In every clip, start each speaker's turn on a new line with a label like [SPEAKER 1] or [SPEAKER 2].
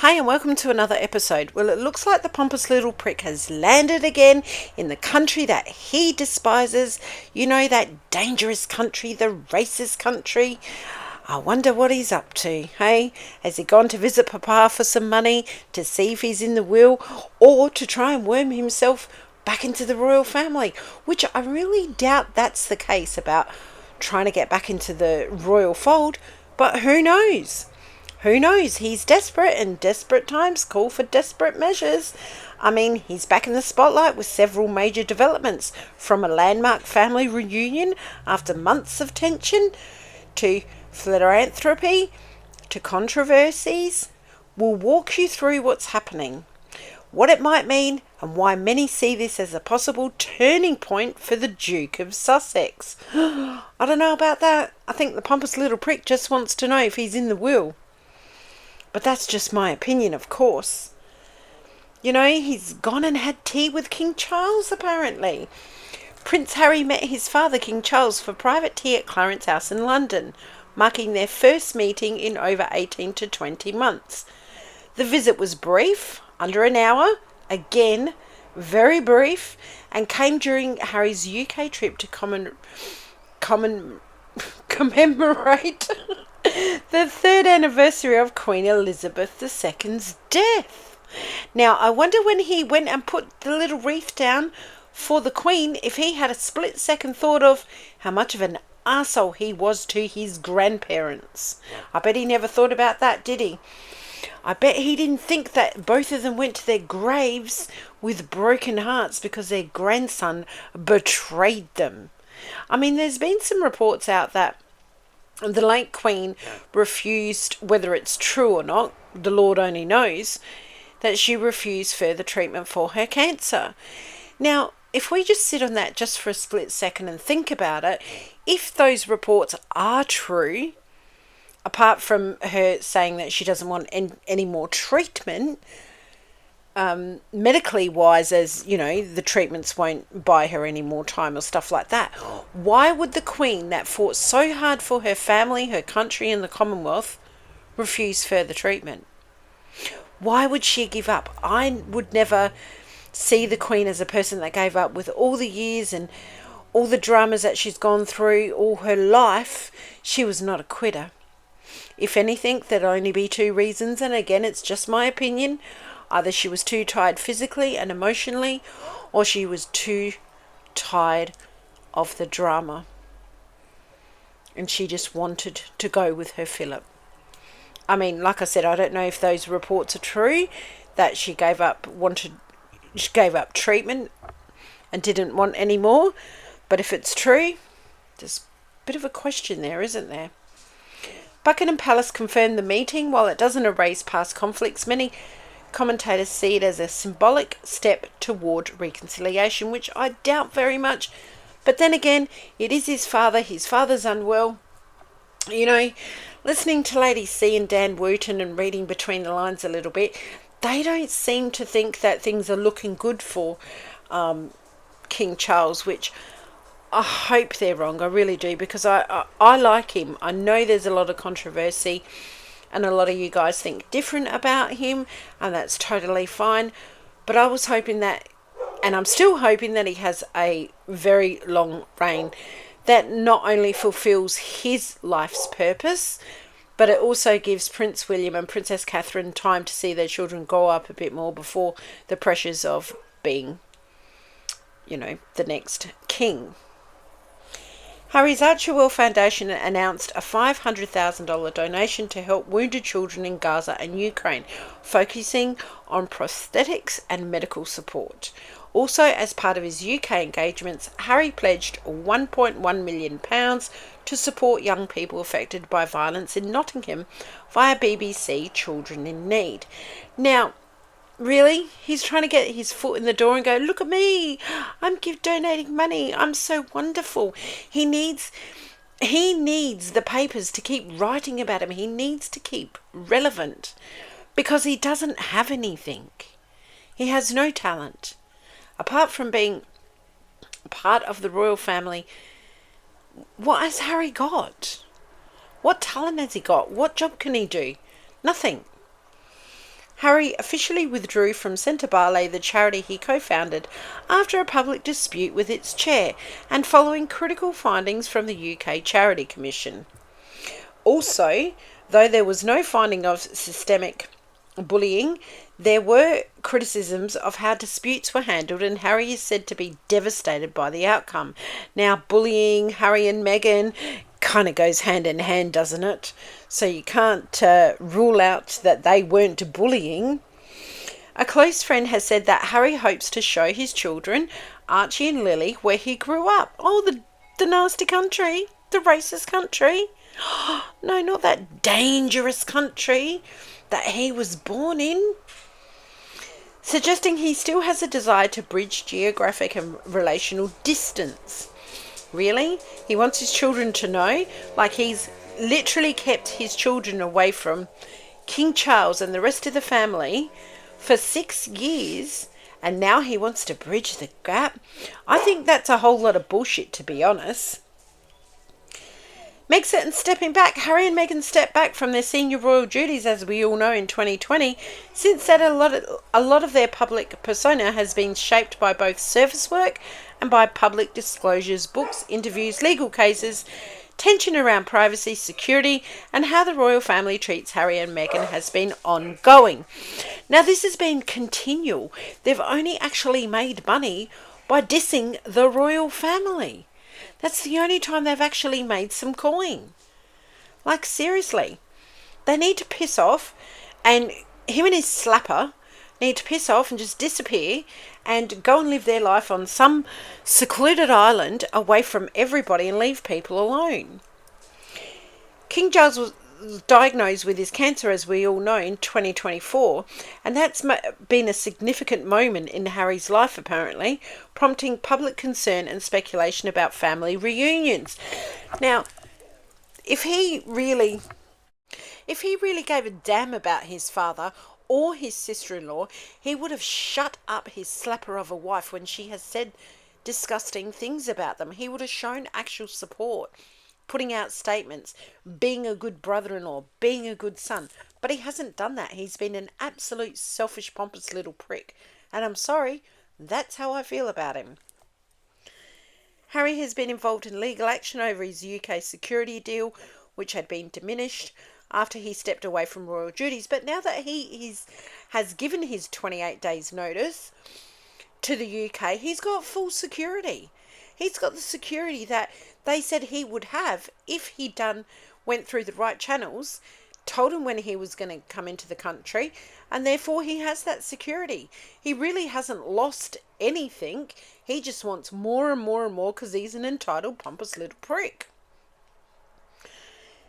[SPEAKER 1] Hey, and welcome to another episode. Well, it looks like the pompous little prick has landed again in the country that he despises. You know, that dangerous country, the racist country. I wonder what he's up to, hey? Has he gone to visit Papa for some money to see if he's in the will, or to try and worm himself back into the royal family? Which I really doubt that's the case, about trying to get back into the royal fold, but who knows? Who knows? He's desperate, and desperate times call for desperate measures. I mean, he's back in the spotlight with several major developments, from a landmark family reunion after months of tension, to philanthropy, to controversies. We'll walk you through what's happening, what it might mean, and why many see this as a possible turning point for the Duke of Sussex. I don't know about that. I think the pompous little prick just wants to know if he's in the will. But that's just my opinion, of course. You know, he's gone and had tea with King Charles, apparently. Prince Harry met his father, King Charles, for private tea at Clarence House in London, marking their first meeting in over 18 to 20 months. The visit was brief, under an hour, again, very brief, and came during Harry's UK trip to commemorate the third anniversary of Queen Elizabeth II's death. Now, I wonder when he went and put the little wreath down for the Queen, if he had a split second thought of how much of an arsehole he was to his grandparents. I bet he never thought about that, did he? I bet he didn't think that both of them went to their graves with broken hearts because their grandson betrayed them. I mean, there's been some reports out that the late Queen refused, whether it's true or not, the Lord only knows, that she refused further treatment for her cancer. Now, if we just sit on that just for a split second and think about it, if those reports are true, apart from her saying that she doesn't want any more treatment, medically wise, as you know, the treatments won't buy her any more time or stuff like that, why would the Queen, that fought so hard for her family, her country and the Commonwealth, refuse further treatment? Why would she give up? I would never see the Queen as a person that gave up. With all the years and all the dramas that she's gone through all her life, she was not a quitter. If anything, there'd only be two reasons, and again, it's just my opinion. Either she was too tired physically and emotionally, or she was too tired of the drama. And she just wanted to go with her Philip. I mean, like I said, I don't know if those reports are true, that she gave up treatment and didn't want any more. But if it's true, there's a bit of a question there, isn't there? Buckingham Palace confirmed the meeting. While it doesn't erase past conflicts, many commentators see it as a symbolic step toward reconciliation, which I doubt very much. But then again, it is his father. His father's unwell. You know, listening to Lady C and Dan Wooten and reading between the lines a little bit, they don't seem to think that things are looking good for King Charles, which I hope they're wrong. I really do, because I like him. I know there's a lot of controversy, and a lot of you guys think different about him, and that's totally fine. But I was hoping that, and I'm still hoping, that he has a very long reign that not only fulfills his life's purpose, but it also gives Prince William and Princess Catherine time to see their children grow up a bit more before the pressures of being, you know, the next king. Harry's Archewell Foundation announced a $500,000 donation to help wounded children in Gaza and Ukraine, focusing on prosthetics and medical support. Also, as part of his UK engagements, Harry pledged £1.1 million to support young people affected by violence in Nottingham via BBC Children in Need. Now, really? He's trying to get his foot in the door and go, look at me, I'm donating money, I'm so wonderful. He needs the papers to keep writing about him. He needs to keep relevant, because he doesn't have anything. He has no talent. Apart from being part of the royal family, what has Harry got? What talent has he got? What job can he do? Nothing. Harry officially withdrew from Charitable, the charity he co-founded, after a public dispute with its chair and following critical findings from the UK Charity Commission. Also, though there was no finding of systemic bullying, there were criticisms of how disputes were handled, and Harry is said to be devastated by the outcome. Now, bullying, Harry and Meghan, kind of goes hand in hand, doesn't it? So you can't rule out that they weren't bullying. A close friend has said that Harry hopes to show his children, Archie and Lily, where he grew up. Oh, the nasty country, the racist country. No, not that dangerous country that he was born in. Suggesting he still has a desire to bridge geographic and relational distance. Really? He wants his children to know? Like he's literally kept his children away from King Charles and the rest of the family for 6 years, and now he wants to bridge the gap? I think that's a whole lot of bullshit, to be honest. Megxit stepping back. Harry and Meghan stepped back from their senior royal duties, as we all know, in 2020. Since then, a lot of their public persona has been shaped by both service work and by public disclosures, books, interviews, legal cases, tension around privacy, security, and how the royal family treats Harry and Meghan has been ongoing. Now, this has been continual. They've only actually made money by dissing the royal family. That's the only time they've actually made some coin. Like, seriously. They need to piss off, and him and his slapper need to piss off and just disappear and go and live their life on some secluded island away from everybody and leave people alone. King Charles was diagnosed with his cancer, as we all know, in 2024, and that's been a significant moment in Harry's life, apparently, prompting public concern and speculation about family reunions. Now, if he really gave a damn about his father or his sister-in-law, he would have shut up his slapper of a wife when she has said disgusting things about them. He would have shown actual support, putting out statements, being a good brother-in-law, being a good son. But he hasn't done that. He's been an absolute selfish, pompous little prick. And I'm sorry, that's how I feel about him. Harry has been involved in legal action over his UK security deal, which had been diminished after he stepped away from royal duties. But now that he has given his 28 days notice to the UK, he's got full security. He's got the security that they said he would have if he went through the right channels, told him when he was going to come into the country, and therefore he has that security. He really hasn't lost anything. He just wants more and more and more because he's an entitled, pompous little prick.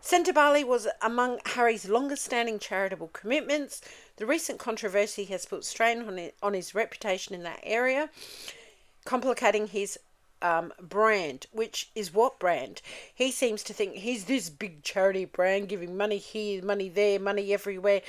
[SPEAKER 1] Charitable was among Harry's longest-standing charitable commitments. The recent controversy has put strain on his reputation in that area, complicating his brand. Which is what brand? He seems to think he's this big charity brand, giving money here, money there, money everywhere.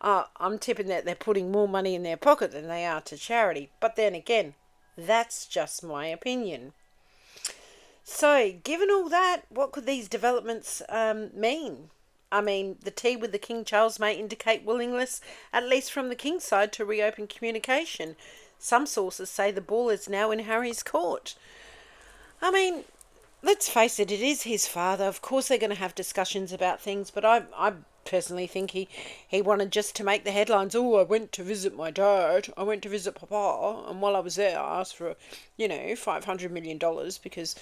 [SPEAKER 1] I'm tipping that they're putting more money in their pocket than they are to charity. But then again, that's just my opinion. So, given all that, what could these developments mean? I mean, the tea with the King Charles may indicate willingness, at least from the King's side, to reopen communication. Some sources say the ball is now in Harry's court. I mean, let's face it, it is his father. Of course they're going to have discussions about things, but I personally think he wanted just to make the headlines. Oh, I went to visit my dad. I went to visit Papa, and while I was there, I asked for, $500 million because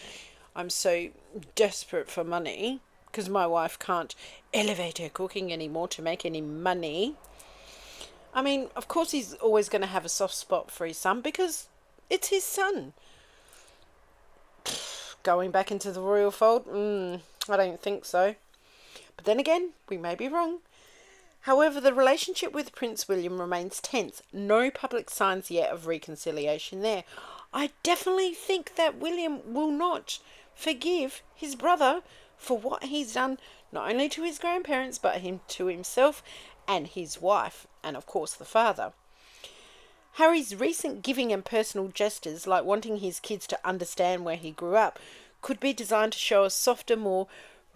[SPEAKER 1] I'm so desperate for money because my wife can't elevate her cooking anymore to make any money. I mean, of course he's always going to have a soft spot for his son because it's his son. Going back into the royal fold? I don't think so. But then again, we may be wrong. However, the relationship with Prince William remains tense. No public signs yet of reconciliation there. I definitely think that William will not forgive his brother for what he's done, not only to his grandparents, but to himself and his wife, and of course the father. Harry's recent giving and personal gestures, like wanting his kids to understand where he grew up, could be designed to show a softer, more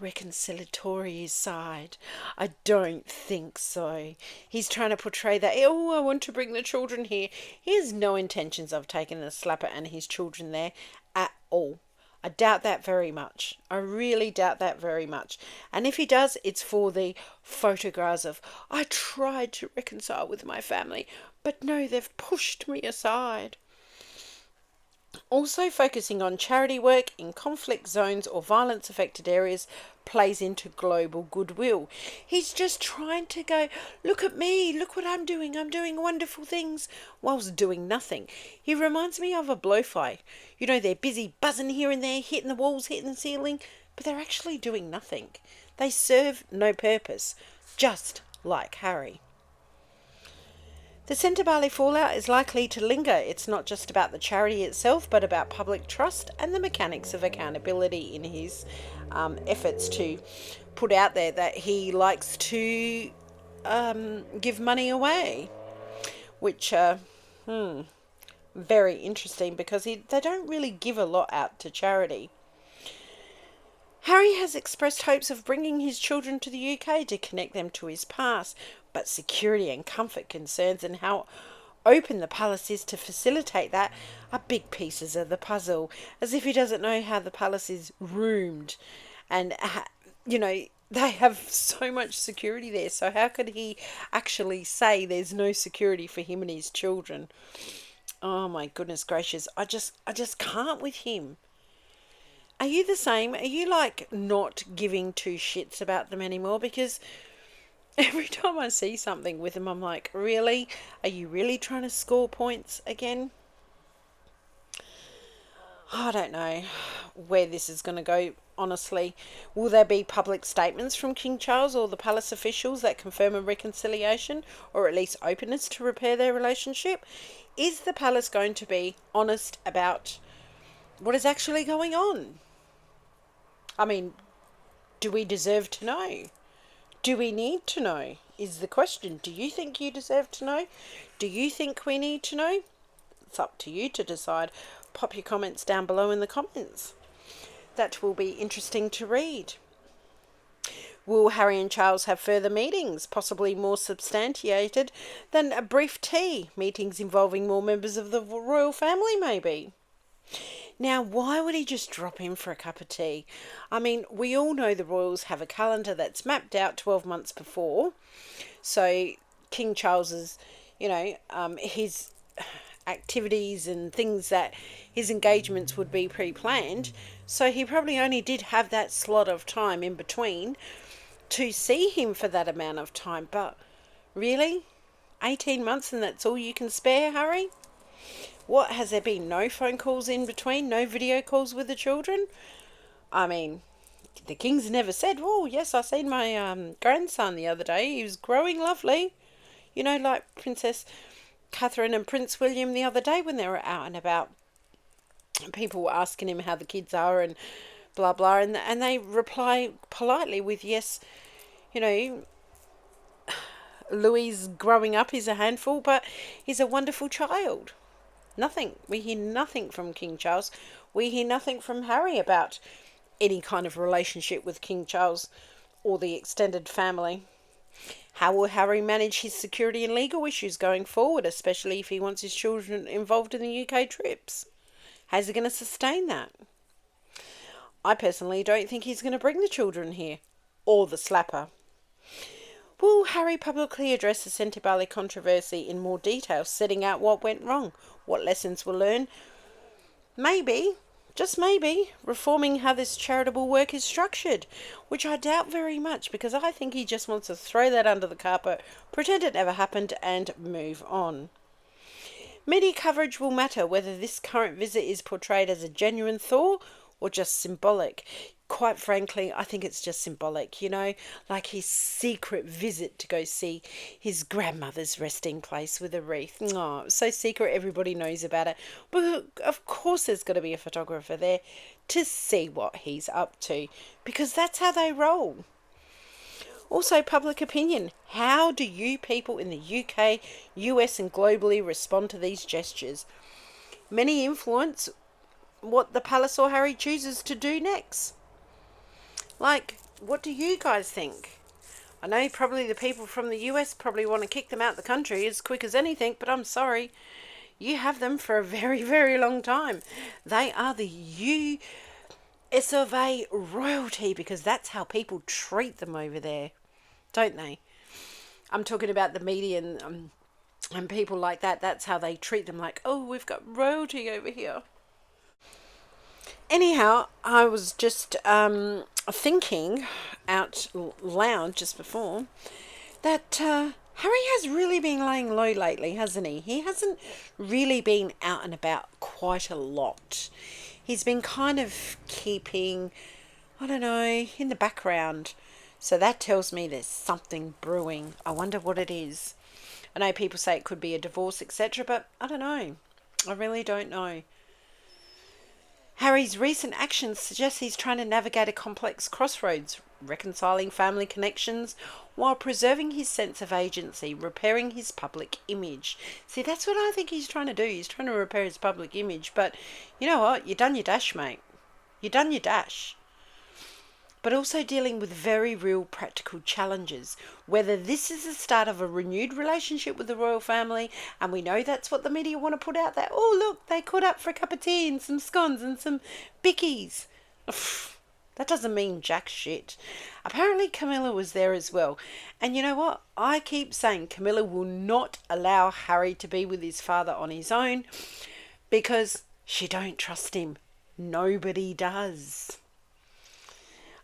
[SPEAKER 1] reconciliatory side. I don't think so. He's trying to portray that, oh, I want to bring the children here. He has no intentions of taking the slapper and his children there at all. I doubt that very much. I really doubt that very much. And if he does, it's for the photographs of, I tried to reconcile with my family, but no, they've pushed me aside. Also, focusing on charity work in conflict zones or violence affected areas plays into global goodwill. He's just trying to go, look at me, look what I'm doing wonderful things, whilst doing nothing. He reminds me of a blowfly. You know, they're busy buzzing here and there, hitting the walls, hitting the ceiling, but they're actually doing nothing. They serve no purpose, just like Harry. The Centre Bali fallout is likely to linger. It's not just about the charity itself, but about public trust and the mechanics of accountability in his efforts to put out there that he likes to give money away, which very interesting because they don't really give a lot out to charity. Harry has expressed hopes of bringing his children to the UK to connect them to his past, but security and comfort concerns and how open the palace is to facilitate that are big pieces of the puzzle, as if he doesn't know how the palace is roomed and, they have so much security there, so how could he actually say there's no security for him and his children? Oh my goodness gracious, I just can't with him. Are you the same? Are you like not giving two shits about them anymore? Because every time I see something with them, I'm like, really? Are you really trying to score points again? I don't know where this is going to go, honestly. Will there be public statements from King Charles or the palace officials that confirm a reconciliation, or at least openness to repair their relationship? Is the palace going to be honest about what is actually going on? I mean, do we deserve to know? Do we need to know? Is the question. Do you think you deserve to know? Do you think we need to know? It's up to you to decide. Pop your comments down below in the comments. That will be interesting to read. Will Harry and Charles have further meetings, possibly more substantiated than a brief tea? Meetings involving more members of the royal family, maybe? Now, why would he just drop in for a cup of tea? I mean, we all know the royals have a calendar that's mapped out 12 months before. So King Charles's, his activities and things that his engagements would be pre-planned. So he probably only did have that slot of time in between to see him for that amount of time. But really? 18 months and that's all you can spare, Harry? What, has there been no phone calls in between? No video calls with the children? I mean, the king's never said, oh, yes, I seen my grandson the other day. He was growing lovely. You know, like Princess Catherine and Prince William the other day when they were out and about. People were asking him how the kids are and blah, blah. And they reply politely with, yes, Louis growing up is a handful, but he's a wonderful child. Nothing. We hear nothing from King Charles. We hear nothing from Harry about any kind of relationship with King Charles or the extended family. How will Harry manage his security and legal issues going forward, especially if he wants his children involved in the UK trips? How's he going to sustain that? I personally don't think he's going to bring the children here, or the slapper. Will Harry publicly address the Centre Bali controversy in more detail, setting out what went wrong, what lessons were learned? Maybe, just maybe, reforming how this charitable work is structured, which I doubt very much because I think he just wants to throw that under the carpet, pretend it never happened and move on. Media coverage will matter whether this current visit is portrayed as a genuine thaw or just symbolic. Quite frankly, I think it's just symbolic, like his secret visit to go see his grandmother's resting place with a wreath. Oh, so secret, everybody knows about it. But of course there's got to be a photographer there to see what he's up to, because that's how they roll. Also, public opinion. How do you people in the UK, US and globally respond to these gestures? Many influence what the palace or Harry chooses to do next. Like, what do you guys think? I know probably the people from the US probably want to kick them out the country as quick as anything, but I'm sorry. You have them for a very, very long time. They are the US of A royalty because that's how people treat them over there, don't they? I'm talking about the media and people like that. That's how they treat them, like, oh, we've got royalty over here. Anyhow, I was just thinking out loud just before that Harry has really been laying low lately, hasn't he? He hasn't really been out and about quite a lot. He's been kind of keeping, I don't know, in the background. So that tells me there's something brewing. I wonder what it is. I know people say it could be a divorce, etc., but I don't know. I really don't know. Harry's recent actions suggest he's trying to navigate a complex crossroads, reconciling family connections while preserving his sense of agency, repairing his public image. See, that's what I think he's trying to do. He's trying to repair his public image. But you know what? You done your dash, mate. You done your dash. But also dealing with very real practical challenges. Whether this is the start of a renewed relationship with the royal family, and we know that's what the media want to put out there. Oh, look, they caught up for a cup of tea and some scones and some bickies. That doesn't mean jack shit. Apparently Camilla was there as well. And you know what? I keep saying Camilla will not allow Harry to be with his father on his own because she don't trust him. Nobody does.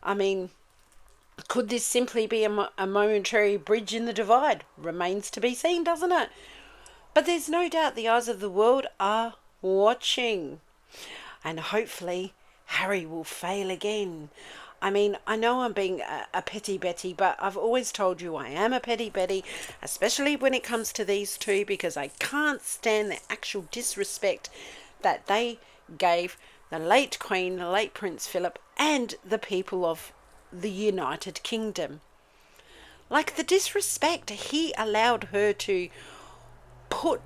[SPEAKER 1] I mean, could this simply be a momentary bridge in the divide? Remains to be seen, doesn't it? But there's no doubt the eyes of the world are watching. And hopefully Harry will fail again. I mean, I know I'm being a petty Betty, but I've always told you I am a petty Betty, especially when it comes to these two, because I can't stand the actual disrespect that they gave the late Queen, the late Prince Philip, and the people of the United Kingdom. Like the disrespect he allowed her to put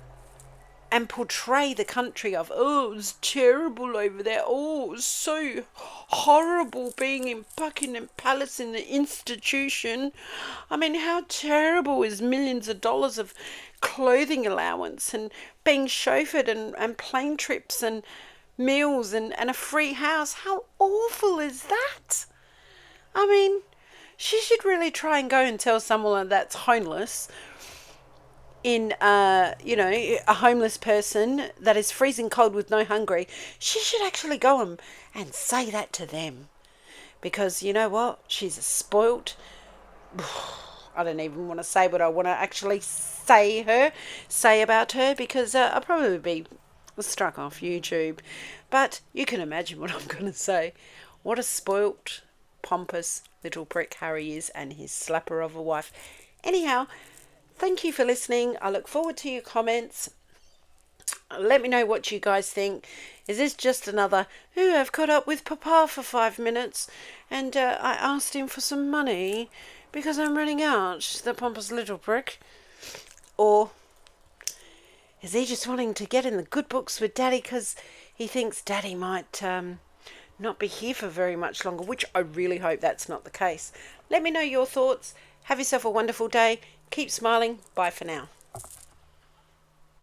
[SPEAKER 1] and portray the country of, oh, it was terrible over there. Oh, it was so horrible being in Buckingham Palace in the institution. I mean, how terrible is millions of dollars of clothing allowance and being chauffeured and plane trips and meals and a free house? How awful is that? I mean, she should really try and go and tell someone that's homeless a homeless person that is freezing cold with no hungry. She should actually go and say that to them. Because you know what? She's a spoilt. I don't even want to say what I want to actually say about her, because I'll probably be struck off YouTube. But you can imagine what I'm going to say. What a spoilt, pompous little prick Harry is, and his slapper of a wife. Anyhow, thank you for listening. I look forward to your comments. Let me know what you guys think. Is this just another, I've caught up with Papa for 5 minutes and I asked him for some money because I'm running out, the pompous little prick? Or is he just wanting to get in the good books with Daddy because he thinks Daddy might not be here for very much longer, which I really hope that's not the case. Let me know your thoughts. Have yourself a wonderful day. Keep smiling. Bye for now.